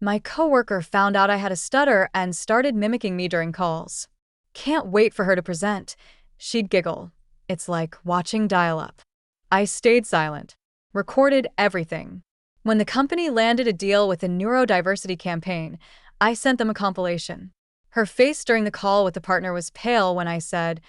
My coworker found out I had a stutter and started mimicking me during calls. Can't wait for her to present. She'd giggle. It's like watching dial-up. I stayed silent, recorded everything. When the company landed a deal with a neurodiversity campaign, I sent them a compilation. Her face during the call with the partner was pale when I said,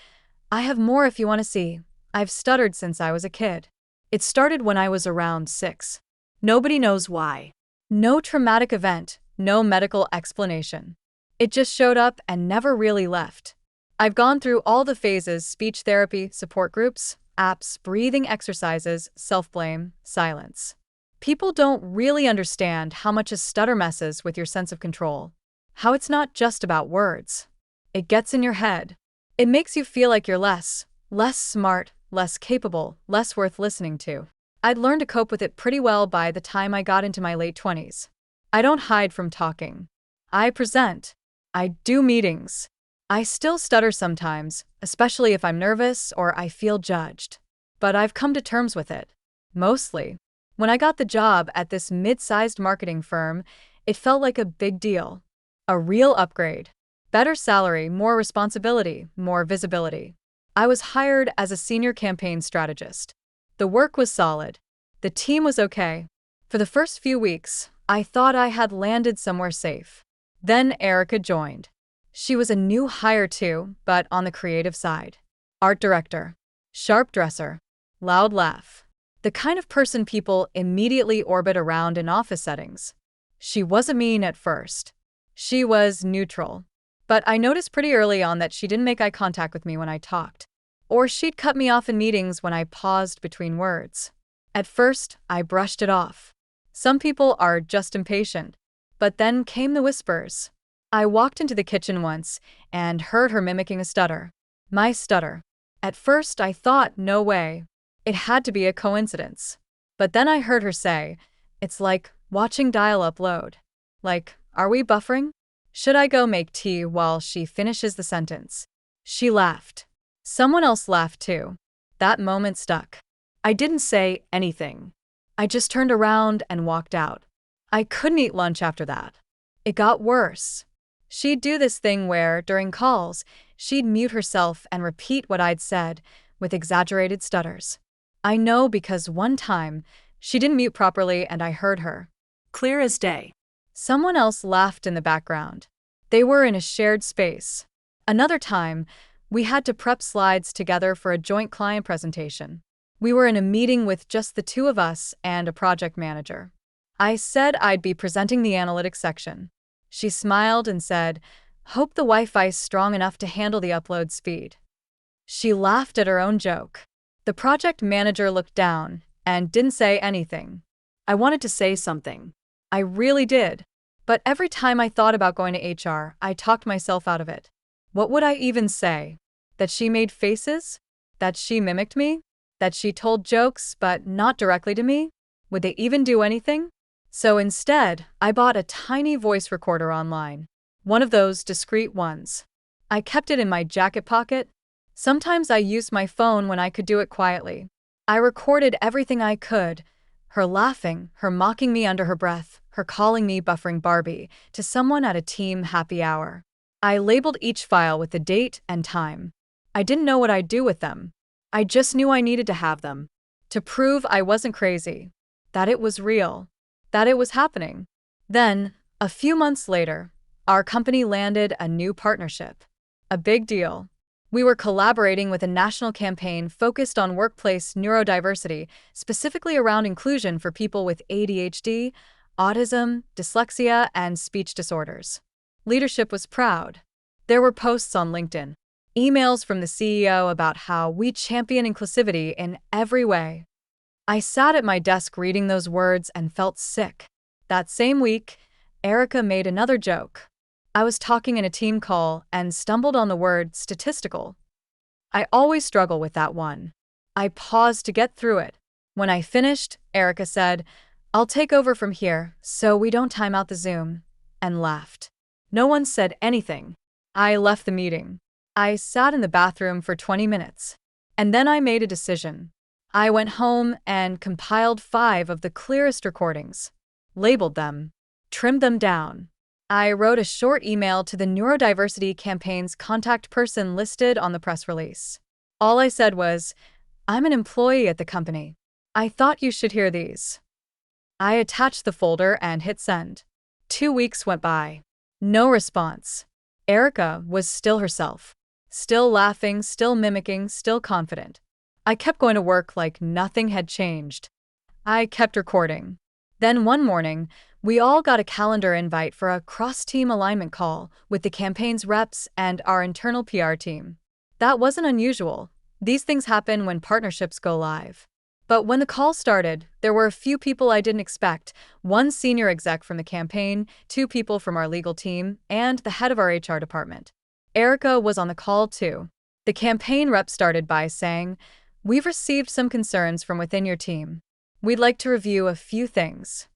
"I have more if you want to see. I've stuttered since I was a kid. It started when I was around 6. Nobody knows why. No traumatic event, no medical explanation. It just showed up and never really left. I've gone through all the phases: speech therapy, support groups, apps, breathing exercises, self-blame, silence. People don't really understand how much a stutter messes with your sense of control. How it's not just about words. It gets in your head. It makes you feel like you're less smart, less capable, less worth listening to." I'd learned to cope with it pretty well by the time I got into my late 20s. I don't hide from talking. I present. I do meetings. I still stutter sometimes, especially if I'm nervous or I feel judged. But I've come to terms with it. Mostly. When I got the job at this mid-sized marketing firm, it felt like a big deal. A real upgrade. Better salary, more responsibility, more visibility. I was hired as a senior campaign strategist. The work was solid. The team was okay. For the first few weeks, I thought I had landed somewhere safe. Then Erica joined. She was a new hire too, but on the creative side. Art director. Sharp dresser. Loud laugh. The kind of person people immediately orbit around in office settings. She wasn't mean at first. She was neutral. But I noticed pretty early on that she didn't make eye contact with me when I talked. Or she'd cut me off in meetings when I paused between words. At first, I brushed it off. Some people are just impatient. But then came the whispers. I walked into the kitchen once and heard her mimicking a stutter. My stutter. At first, I thought, no way. It had to be a coincidence. But then I heard her say, "It's like watching dial-up load. Like, are we buffering? Should I go make tea while she finishes the sentence?" She laughed. Someone else laughed too. That moment stuck. I didn't say anything. I just turned around and walked out. I couldn't eat lunch after that. It got worse. She'd do this thing where, during calls, she'd mute herself and repeat what I'd said, with exaggerated stutters. I know because one time, she didn't mute properly and I heard her. Clear as day. Someone else laughed in the background. They were in a shared space. Another time, we had to prep slides together for a joint client presentation. We were in a meeting with just the two of us and a project manager. I said I'd be presenting the analytics section. She smiled and said, "Hope the Wi-Fi's strong enough to handle the upload speed." She laughed at her own joke. The project manager looked down and didn't say anything. I wanted to say something. I really did. But every time I thought about going to HR, I talked myself out of it. What would I even say? That she made faces? That she mimicked me? That she told jokes, but not directly to me? Would they even do anything? So instead, I bought a tiny voice recorder online. One of those discreet ones. I kept it in my jacket pocket. Sometimes I used my phone when I could do it quietly. I recorded everything I could. Her laughing, her mocking me under her breath, her calling me buffering Barbie to someone at a team happy hour. I labeled each file with the date and time. I didn't know what I'd do with them. I just knew I needed to have them. To prove I wasn't crazy. That it was real. That it was happening. Then, a few months later, our company landed a new partnership. A big deal. We were collaborating with a national campaign focused on workplace neurodiversity, specifically around inclusion for people with ADHD, autism, dyslexia, and speech disorders. Leadership was proud. There were posts on LinkedIn, emails from the CEO about how we champion inclusivity in every way. I sat at my desk reading those words and felt sick. That same week, Erica made another joke. I was talking in a team call and stumbled on the word statistical. I always struggle with that one. I paused to get through it. When I finished, Erica said, "I'll take over from here so we don't time out the Zoom," and laughed. No one said anything. I left the meeting. I sat in the bathroom for 20 minutes. And then I made a decision. I went home and compiled 5 of the clearest recordings. Labeled them. trimmed them down. I wrote a short email to the Neurodiversity campaign's contact person listed on the press release. All I said was, "I'm an employee at the company. I thought you should hear these." I attached the folder and hit send. 2 weeks went by. No response. Erica was still herself. Still laughing, still mimicking, still confident. I kept going to work like nothing had changed. I kept recording. Then one morning, we all got a calendar invite for a cross-team alignment call with the campaign's reps and our internal PR team. That wasn't unusual. These things happen when partnerships go live. But when the call started, there were a few people I didn't expect. One senior exec from the campaign, 2 people from our legal team, and the head of our HR department. Erica was on the call too. The campaign rep started by saying, "We've received some concerns from within your team. We'd like to review a few things."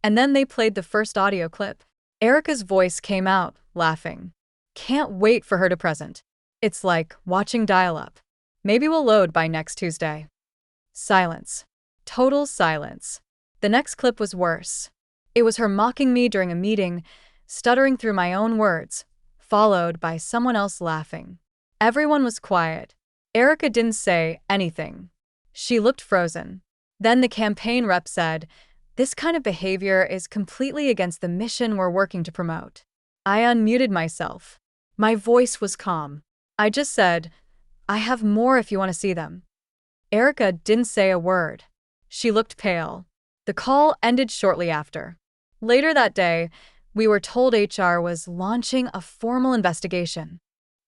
And then they played the first audio clip. Erica's voice came out, laughing. Can't wait for her to present. It's like watching dial-up. Maybe we'll load by next Tuesday. Silence. Total silence. The next clip was worse. It was her mocking me during a meeting, stuttering through my own words, followed by someone else laughing. Everyone was quiet. Erica didn't say anything. She looked frozen. Then the campaign rep said, "This kind of behavior is completely against the mission we're working to promote." I unmuted myself. My voice was calm. I just said, "I have more if you want to see them." Erica didn't say a word. She looked pale. The call ended shortly after. Later that day, we were told HR was launching a formal investigation.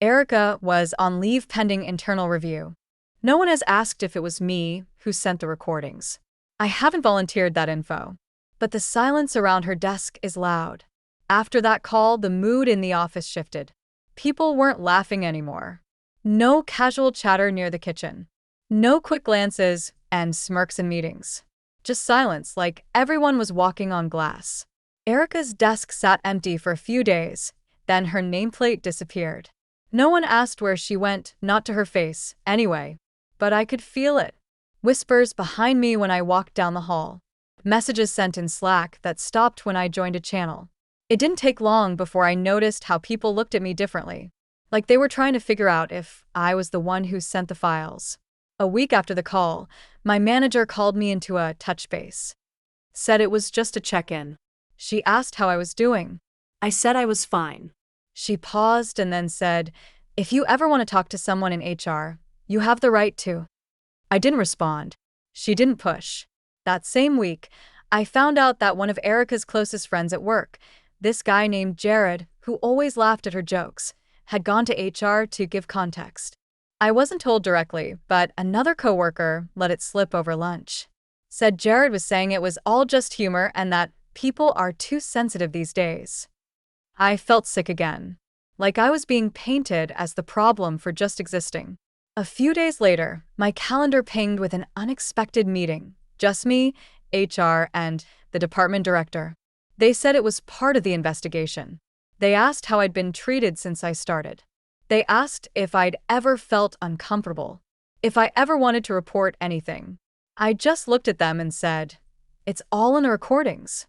Erica was on leave pending internal review. No one has asked if it was me who sent the recordings. I haven't volunteered that info. But the silence around her desk is loud. After that call, the mood in the office shifted. People weren't laughing anymore. No casual chatter near the kitchen. No quick glances and smirks in meetings. Just silence, like everyone was walking on glass. Erica's desk sat empty for a few days, then her nameplate disappeared. No one asked where she went, not to her face, anyway. But I could feel it. Whispers behind me when I walked down the hall. Messages sent in Slack that stopped when I joined a channel. It didn't take long before I noticed how people looked at me differently. Like they were trying to figure out if I was the one who sent the files. A week after the call, my manager called me into a touch base. Said it was just a check-in. She asked how I was doing. I said I was fine. She paused and then said, "If you ever want to talk to someone in HR, you have the right to." I didn't respond. She didn't push. That same week, I found out that one of Erica's closest friends at work, this guy named Jared, who always laughed at her jokes, had gone to HR to give context. I wasn't told directly, but another coworker let it slip over lunch. Said Jared was saying it was all just humor and that people are too sensitive these days. I felt sick again. Like I was being painted as the problem for just existing. A few days later, my calendar pinged with an unexpected meeting. Just me, HR, and the department director. They said it was part of the investigation. They asked how I'd been treated since I started. They asked if I'd ever felt uncomfortable, if I ever wanted to report anything. I just looked at them and said, "It's all in the recordings."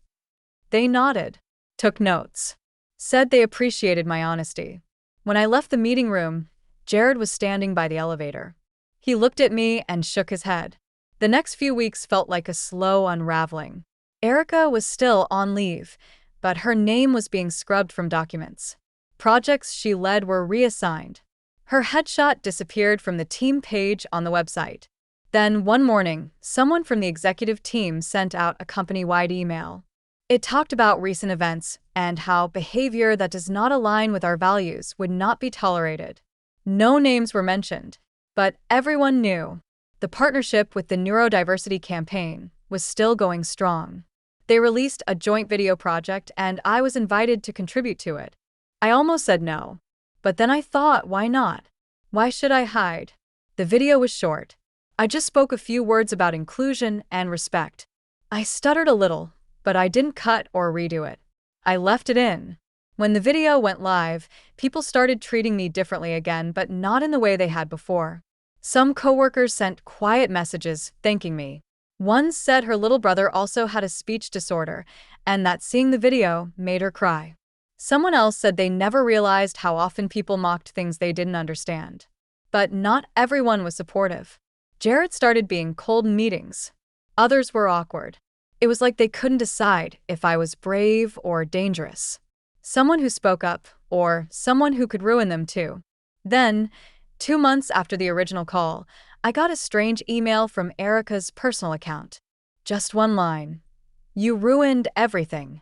They nodded, took notes, said they appreciated my honesty. When I left the meeting room, Jared was standing by the elevator. He looked at me and shook his head. The next few weeks felt like a slow unraveling. Erica was still on leave, but her name was being scrubbed from documents. Projects she led were reassigned. Her headshot disappeared from the team page on the website. Then, one morning, someone from the executive team sent out a company-wide email. It talked about recent events and how behavior that does not align with our values would not be tolerated. No names were mentioned, but everyone knew. The partnership with the Neurodiversity campaign was still going strong. They released a joint video project and I was invited to contribute to it. I almost said no, but then I thought, why not? Why should I hide? The video was short. I just spoke a few words about inclusion and respect. I stuttered a little, but I didn't cut or redo it. I left it in. When the video went live, people started treating me differently again, but not in the way they had before. Some coworkers sent quiet messages thanking me. One said her little brother also had a speech disorder and that seeing the video made her cry. Someone else said they never realized how often people mocked things they didn't understand. But not everyone was supportive. Jared started being cold in meetings. Others were awkward. It was like they couldn't decide if I was brave or dangerous. Someone who spoke up, or someone who could ruin them too. Then, 2 months after the original call, I got a strange email from Erica's personal account. Just one line. "You ruined everything."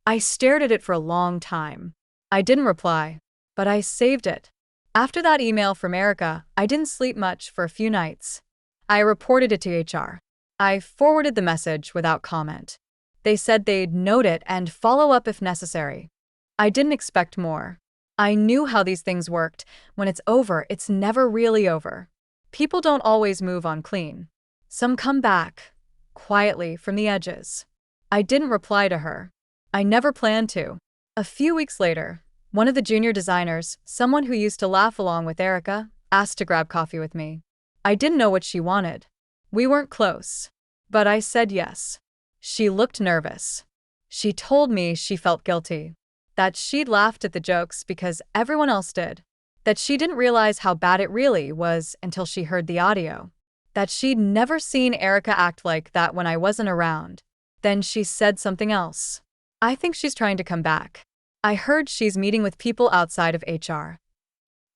I stared at it for a long time. I didn't reply, but I saved it. After that email from Erica, I didn't sleep much for a few nights. I reported it to HR. I forwarded the message without comment. They said they'd note it and follow up if necessary. I didn't expect more. I knew how these things worked. When it's over, it's never really over. People don't always move on clean. Some come back, quietly from the edges. I didn't reply to her. I never planned to. A few weeks later, one of the junior designers, someone who used to laugh along with Erica, asked to grab coffee with me. I didn't know what she wanted. We weren't close, but I said yes. She looked nervous. She told me she felt guilty, that she'd laughed at the jokes because everyone else did, that she didn't realize how bad it really was until she heard the audio, that she'd never seen Erica act like that when I wasn't around. Then she said something else. "I think she's trying to come back. I heard she's meeting with people outside of HR."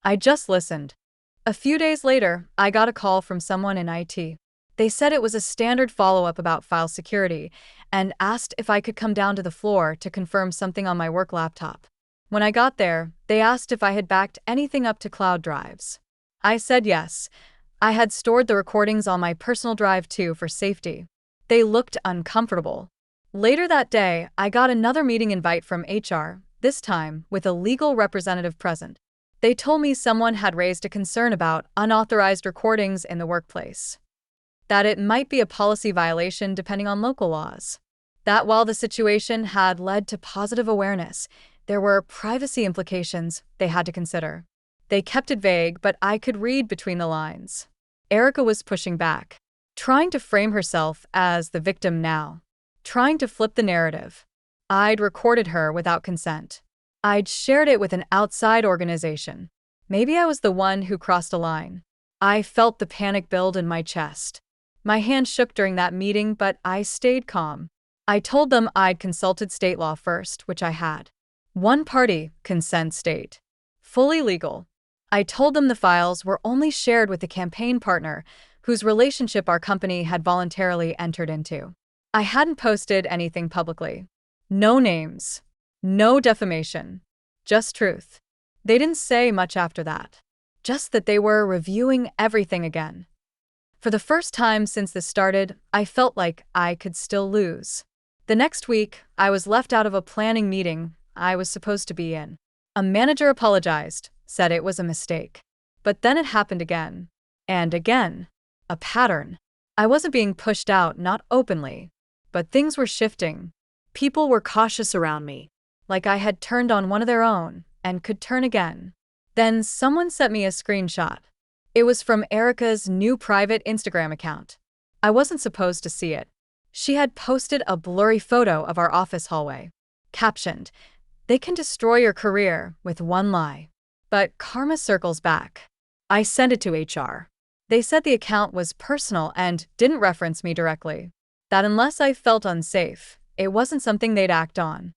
I just listened. A few days later, I got a call from someone in IT. They said it was a standard follow-up about file security and asked if I could come down to the floor to confirm something on my work laptop. When I got there, they asked if I had backed anything up to cloud drives. I said yes. I had stored the recordings on my personal drive too for safety. They looked uncomfortable. Later that day, I got another meeting invite from HR, this time with a legal representative present. They told me someone had raised a concern about unauthorized recordings in the workplace, that it might be a policy violation depending on local laws, that while the situation had led to positive awareness, there were privacy implications they had to consider. They kept it vague, but I could read between the lines. Erica was pushing back, trying to frame herself as the victim now, trying to flip the narrative. I'd recorded her without consent. I'd shared it with an outside organization. Maybe I was the one who crossed a line. I felt the panic build in my chest. My hand shook during that meeting, but I stayed calm. I told them I'd consulted state law first, which I had. One party, consent state. Fully legal. I told them the files were only shared with the campaign partner, whose relationship our company had voluntarily entered into. I hadn't posted anything publicly. No names. No defamation. Just truth. They didn't say much after that. Just that they were reviewing everything again. For the first time since this started, I felt like I could still lose. The next week, I was left out of a planning meeting I was supposed to be in. A manager apologized, said it was a mistake. But then it happened again. And again. A pattern. I wasn't being pushed out, not openly. But things were shifting. People were cautious around me, like I had turned on one of their own and could turn again. Then someone sent me a screenshot. It was from Erica's new private Instagram account. I wasn't supposed to see it. She had posted a blurry photo of our office hallway, captioned, "They can destroy your career with one lie. But karma circles back." I sent it to HR. They said the account was personal and didn't reference me directly. That unless I felt unsafe, it wasn't something they'd act on.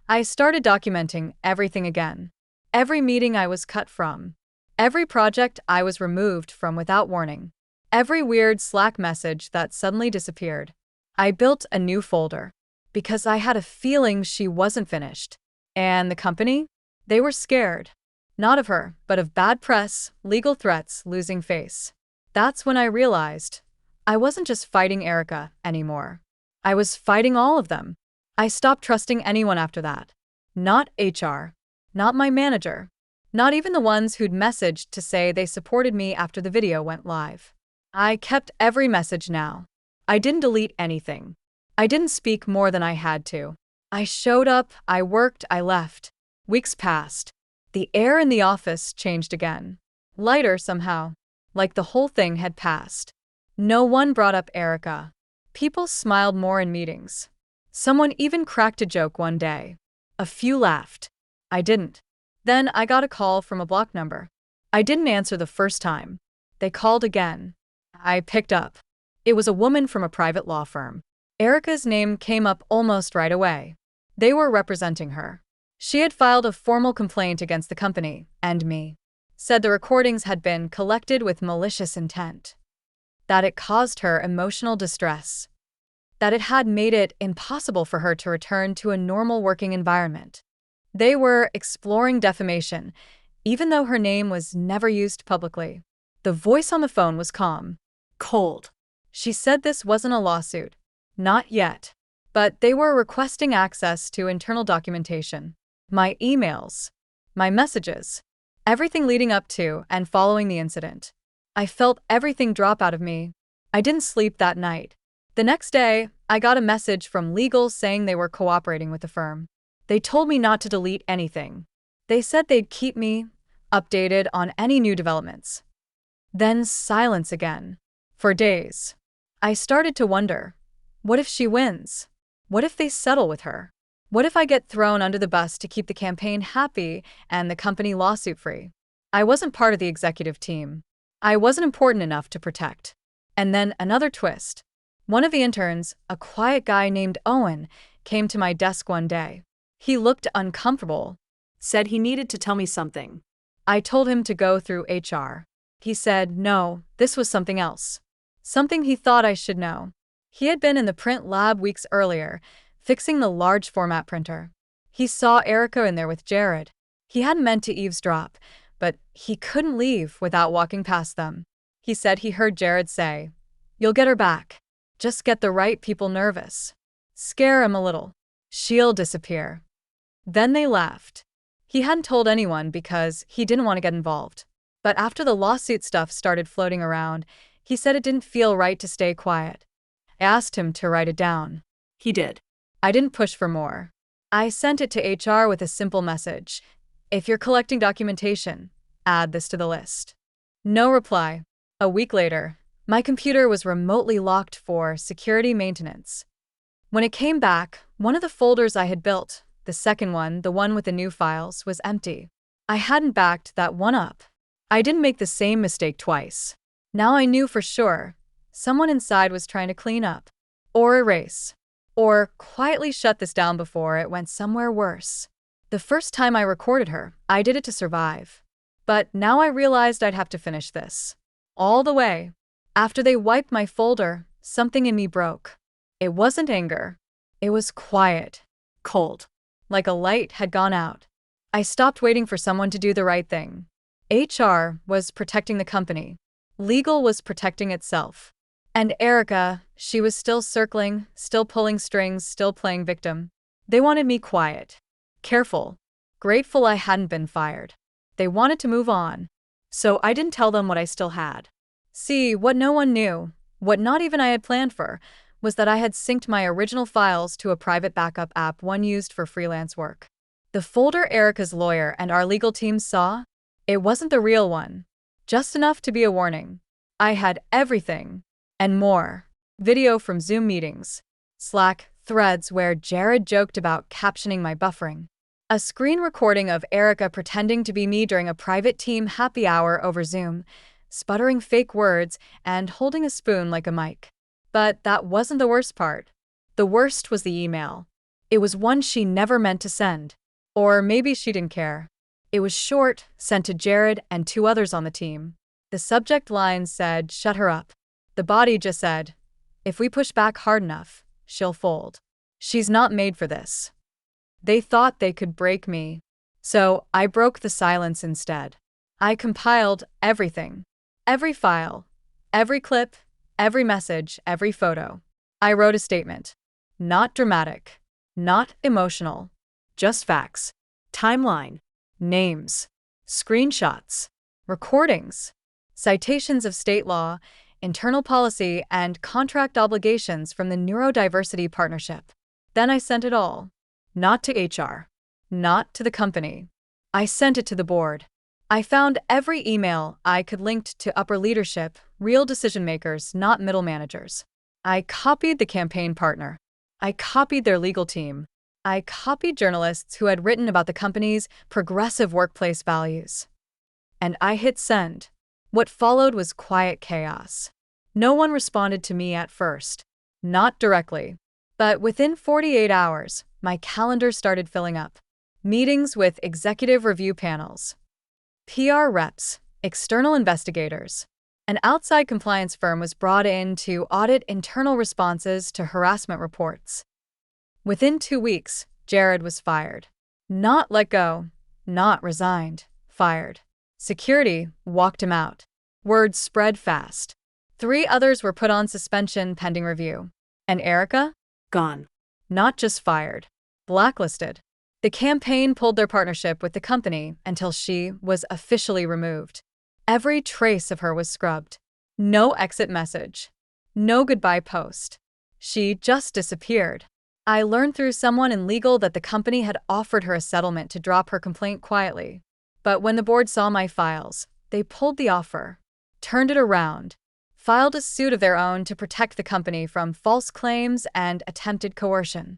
I started documenting everything again. Every meeting I was cut from. Every project I was removed from without warning. Every weird Slack message that suddenly disappeared. I built a new folder because I had a feeling she wasn't finished. And the company? They were scared. Not of her, but of bad press, legal threats, losing face. That's when I realized I wasn't just fighting Erica anymore. I was fighting all of them. I stopped trusting anyone after that. Not HR. Not my manager. Not even the ones who'd messaged to say they supported me after the video went live. I kept every message now. I didn't delete anything. I didn't speak more than I had to. I showed up, I worked, I left. Weeks passed. The air in the office changed again. Lighter somehow. Like the whole thing had passed. No one brought up Erica. People smiled more in meetings. Someone even cracked a joke one day. A few laughed. I didn't. Then I got a call from a block number. I didn't answer the first time. They called again. I picked up. It was a woman from a private law firm. Erica's name came up almost right away. They were representing her. She had filed a formal complaint against the company and me. Said the recordings had been collected with malicious intent. That it caused her emotional distress. That it had made it impossible for her to return to a normal working environment. They were exploring defamation, even though her name was never used publicly. The voice on the phone was calm, cold. She said this wasn't a lawsuit. Not yet. But they were requesting access to internal documentation. My emails. My messages. Everything leading up to and following the incident. I felt everything drop out of me. I didn't sleep that night. The next day, I got a message from legal saying they were cooperating with the firm. They told me not to delete anything. They said they'd keep me updated on any new developments. Then silence again. For days. I started to wonder, what if she wins? What if they settle with her? What if I get thrown under the bus to keep the campaign happy and the company lawsuit-free? I wasn't part of the executive team. I wasn't important enough to protect. And then another twist. One of the interns, a quiet guy named Owen, came to my desk one day. He looked uncomfortable. Said he needed to tell me something. I told him to go through HR. He said, no, this was something else. Something he thought I should know. He had been in the print lab weeks earlier, fixing the large format printer. He saw Erica in there with Jared. He hadn't meant to eavesdrop, but he couldn't leave without walking past them. He said he heard Jared say, "You'll get her back. Just get the right people nervous. Scare him a little. She'll disappear." Then they laughed. He hadn't told anyone because he didn't want to get involved. But after the lawsuit stuff started floating around, he said it didn't feel right to stay quiet. I asked him to write it down. He did. I didn't push for more. I sent it to HR with a simple message. If you're collecting documentation, add this to the list. No reply. A week later, my computer was remotely locked for security maintenance. When it came back, one of the folders I had built, the second one, the one with the new files, was empty. I hadn't backed that one up. I didn't make the same mistake twice. Now I knew for sure someone inside was trying to clean up, or erase, or quietly shut this down before it went somewhere worse. The first time I recorded her, I did it to survive. But now I realized I'd have to finish this. All the way. After they wiped my folder, something in me broke. It wasn't anger. It was quiet. Cold. Like a light had gone out. I stopped waiting for someone to do the right thing. HR was protecting the company. Legal was protecting itself. And Erica, she was still circling, still pulling strings, still playing victim. They wanted me quiet. Careful. Grateful I hadn't been fired. They wanted to move on. So I didn't tell them what I still had. See, what no one knew, what not even I had planned for, was that I had synced my original files to a private backup app one used for freelance work. The folder Erica's lawyer and our legal team saw, it wasn't the real one. Just enough to be a warning. I had everything. And more. Video from Zoom meetings. Slack threads where Jared joked about captioning my buffering. A screen recording of Erica pretending to be me during a private team happy hour over Zoom, sputtering fake words and holding a spoon like a mic. But that wasn't the worst part. The worst was the email. It was one she never meant to send. Or maybe she didn't care. It was short, sent to Jared and two others on the team. The subject line said, "Shut her up." The body just said, "If we push back hard enough, she'll fold. She's not made for this." They thought they could break me. So I broke the silence instead. I compiled everything. Every file. Every clip. Every message. Every photo. I wrote a statement. Not dramatic. Not emotional. Just facts. Timeline. Names. Screenshots. Recordings. Citations of state law, internal policy, and contract obligations from the Neurodiversity Partnership. Then I sent it all. Not to HR. Not to the company. I sent it to the board. I found every email I could link to upper leadership, real decision makers, not middle managers. I copied the campaign partner. I copied their legal team. I copied journalists who had written about the company's progressive workplace values. And I hit send. What followed was quiet chaos. No one responded to me at first. Not directly. But within 48 hours, my calendar started filling up. Meetings with executive review panels, PR reps, external investigators. An outside compliance firm was brought in to audit internal responses to harassment reports. Within 2 weeks, Jared was fired. Not let go, not resigned, fired. Security walked him out. Word spread fast. 3 others were put on suspension pending review. And Erica? Gone. Not just fired, blacklisted. The campaign pulled their partnership with the company until she was officially removed. Every trace of her was scrubbed. No exit message. No goodbye post. She just disappeared. I learned through someone in legal that the company had offered her a settlement to drop her complaint quietly. But when the board saw my files, they pulled the offer, turned it around, filed a suit of their own to protect the company from false claims and attempted coercion.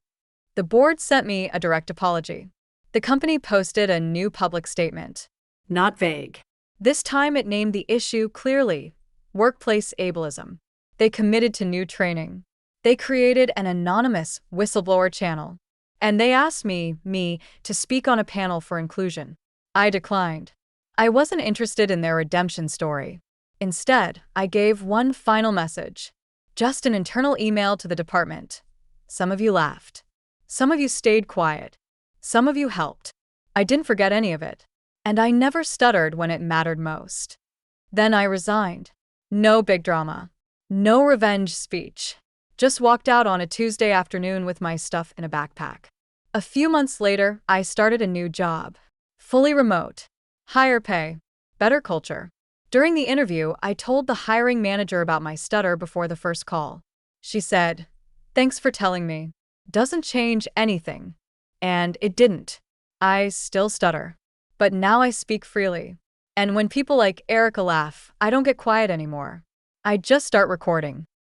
The board sent me a direct apology. The company posted a new public statement. Not vague. This time it named the issue clearly: workplace ableism. They committed to new training. They created an anonymous whistleblower channel. And they asked me to speak on a panel for inclusion. I declined. I wasn't interested in their redemption story. Instead, I gave one final message. Just an internal email to the department. Some of you laughed. Some of you stayed quiet. Some of you helped. I didn't forget any of it. And I never stuttered when it mattered most. Then I resigned. No big drama. No revenge speech. Just walked out on a Tuesday afternoon with my stuff in a backpack. A few months later, I started a new job. Fully remote. Higher pay. Better culture. During the interview, I told the hiring manager about my stutter before the first call. She said, "Thanks for telling me. Doesn't change anything." And it didn't. I still stutter. But now I speak freely. And when people like Erica laugh, I don't get quiet anymore. I just start recording.